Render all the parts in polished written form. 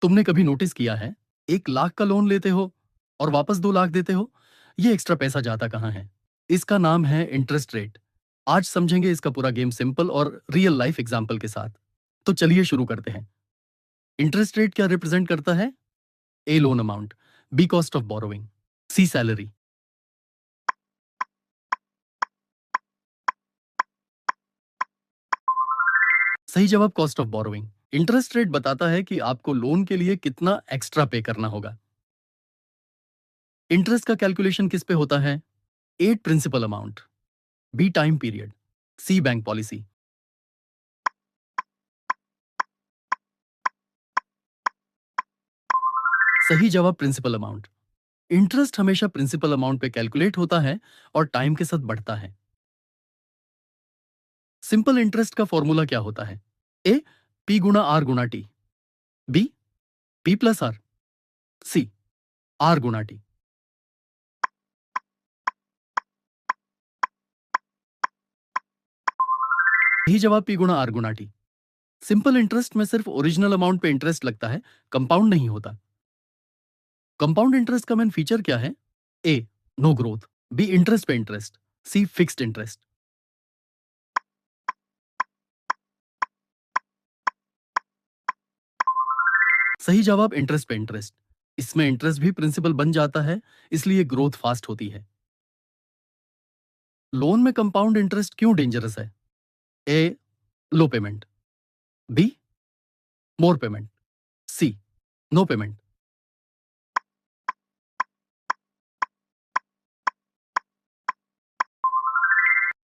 तुमने कभी नोटिस किया है, 1 लाख का लोन लेते हो और वापस 2 लाख देते हो? ये एक्स्ट्रा पैसा जाता कहाँ है? इसका नाम है इंटरेस्ट रेट। आज समझेंगे इसका पूरा गेम सिंपल और रियल लाइफ एग्जाम्पल के साथ। तो चलिए शुरू करते हैं। इंटरेस्ट रेट क्या रिप्रेजेंट करता है? A loan amount, B cost of borrowing, C salary. सही जवाब cost of borrowing. Interest rate बताता है कि आपको लोन के लिए कितना एक्स्ट्रा पे करना होगा। इंटरेस्ट का कैलकुलेशन किस पे होता है? A principal amount, B time period, C bank policy. सही जवाब प्रिंसिपल अमाउंट। इंटरेस्ट हमेशा प्रिंसिपल अमाउंट पे कैलकुलेट होता है और टाइम के साथ बढ़ता है। सिंपल इंटरेस्ट का फॉर्मूला क्या होता है? ए पी गुणा आर गुणा T, B P plus R, C R गुणा टी। सही जवाब पी गुणा आर गुणा टी। सिंपल इंटरेस्ट में सिर्फ ओरिजिनल अमाउंट पे इंटरेस्ट लगता है, कंपाउंड नहीं होता। कंपाउंड इंटरेस्ट का मेन फीचर क्या है? ए नो ग्रोथ, बी इंटरेस्ट पे इंटरेस्ट, सी फिक्स्ड इंटरेस्ट। सही जवाब इंटरेस्ट पे इंटरेस्ट। इसमें इंटरेस्ट भी प्रिंसिपल बन जाता है, इसलिए ग्रोथ फास्ट होती है। लोन में कंपाउंड इंटरेस्ट क्यों डेंजरस है? A low payment, B more payment, C no payment.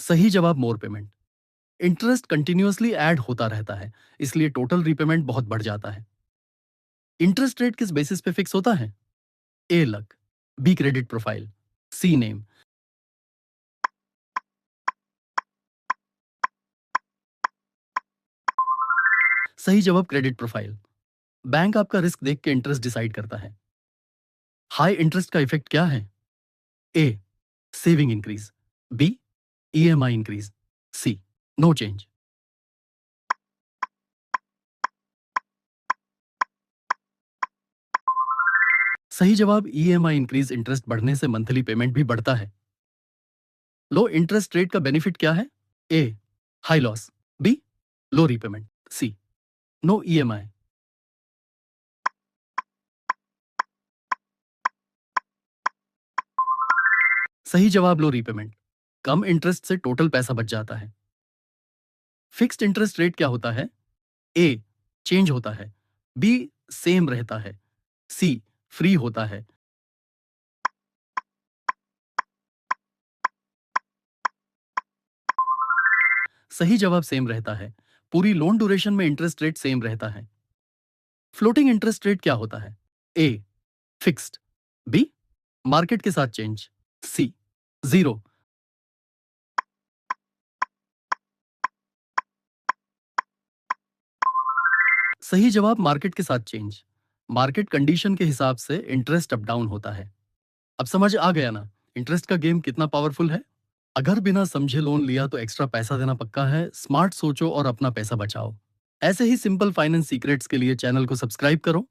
सही जवाब more payment. Interest continuously add होता रहता है, इसलिए टोटल रीपेमेंट बहुत बढ़ जाता है। इंटरेस्ट रेट किस बेसिस पे फिक्स होता है? A luck, B credit profile, C name. सही जवाब क्रेडिट प्रोफाइल। बैंक आपका रिस्क देख के इंटरेस्ट डिसाइड करता है। हाई इंटरेस्ट का इफेक्ट क्या है? A saving increase, B EMI increase, C no change. सही जवाब ईएमआई इंक्रीज, इंटरेस्ट बढ़ने से मंथली पेमेंट भी बढ़ता है। लो इंटरेस्ट रेट का बेनिफिट क्या है? ए हाई लॉस, बी लो रीपेमेंट, सी नो ईएमआई। सही जवाब लो रीपेमेंट। कम इंटरेस्ट से टोटल पैसा बच जाता है। फिक्स्ड इंटरेस्ट रेट क्या होता है? ए चेंज होता है, बी सेम रहता है, सी फ्री होता है। सही जवाब सेम रहता है। पूरी लोन ड्यूरेशन में इंटरेस्ट रेट सेम रहता है। फ्लोटिंग इंटरेस्ट रेट क्या होता है? ए फिक्स्ड, बी मार्केट के साथ चेंज, सी जीरो। सही जवाब मार्केट के साथ चेंज। मार्केट कंडीशन के हिसाब से इंटरेस्ट अप डाउन होता है। अब समझ आ गया ना इंटरेस्ट का गेम कितना पावरफुल है? अगर बिना समझे लोन लिया तो एक्स्ट्रा पैसा देना पक्का है। स्मार्ट सोचो और अपना पैसा बचाओ। ऐसे ही सिंपल फाइनेंस सीक्रेट्स के लिए चैनल को सब्सक्राइब करो